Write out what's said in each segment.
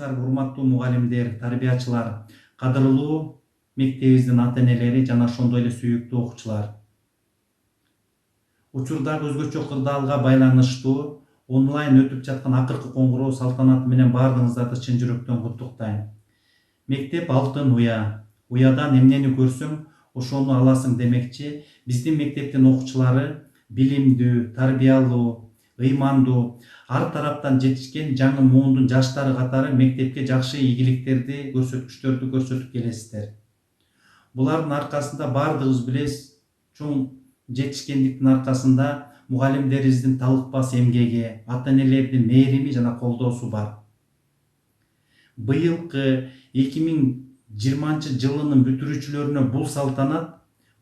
саламатсыңарбы урматтуу мугалимдер, тарбиячылар, кадырлуу мектебибиздин ата-энелери жана ошондой эле сүйүктүү окуучулар. Учурдагы өзгөчө кырдаалга байланыштуу онлайн өтүп жаткан акыркы коңгуроо салтанаты менен баардыгыңыздарды чын жүрөктөн куттуктайм. Мектеп алтын уя. Уядан эмнени көрсөң, ошону аласың демекчи, биздин мектептин окуучулары билимдүү, тарбиялуу, ыймандуу, ар тараптан жетишкен жаңы муундун жаштары катары мектепке жакшы ийгиликтерди, көрсөткүчтөрдү көрсөтүп келесиздер. Булардын аркасында баардыгыбыз билебиз, чоң жетишкендиктин аркасында мугалимдерибиздин талыкпас эмгеги, ата-энелердин мээрими жана колдоосу бар. Быйылкы 2020 жылынын бүтүрүүчүлөрүнө бул салтанат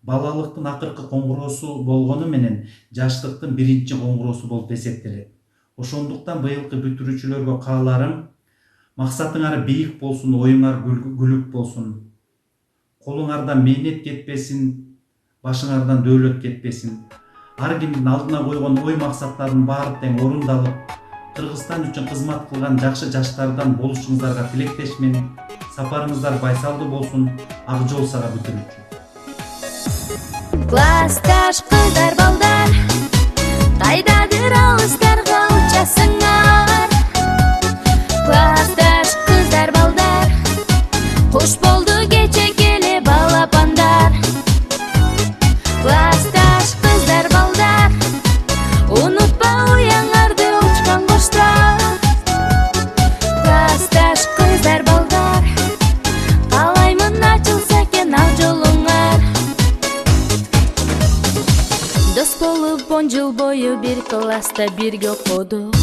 балалыктын акыркы коңгуроосу болгону менен жаштыктын биринчи коңгуроосу болуп эсептелет. Ошондуктан быйылкы бүтүрүүчүлөргө кааларым, максатыңар бийик болсун, оюңар күлүк болсун. Колуңардан мээнет кетпесин, башыңардан дөөлөт кетпесин. Ар кимдин алдына койгон ой максаттардын баары тең орундалып, Кыргызстан үчүн кызмат кылган жакшы жаштардан болушуңуздарга тилектешмин. Сапарыңыздар байсалдуу болсун. Ак жол сага бүтүрүүчү. Классташ кыздар балдар, кайдадыр алыстарга учасыңар. Классташ кыздар балдар, куш болду кече келе балапандар. Классташ кыздар балдар, унутпа уяңарды учкан коштар. Классташ кыздар балдар, каалаймын ачылса экен ак жолуңар. Дос болуп 10 жыл бою бир класста бирге окудук.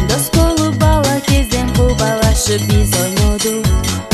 Дос болуп бала кезден кубалашып биз ойнодук.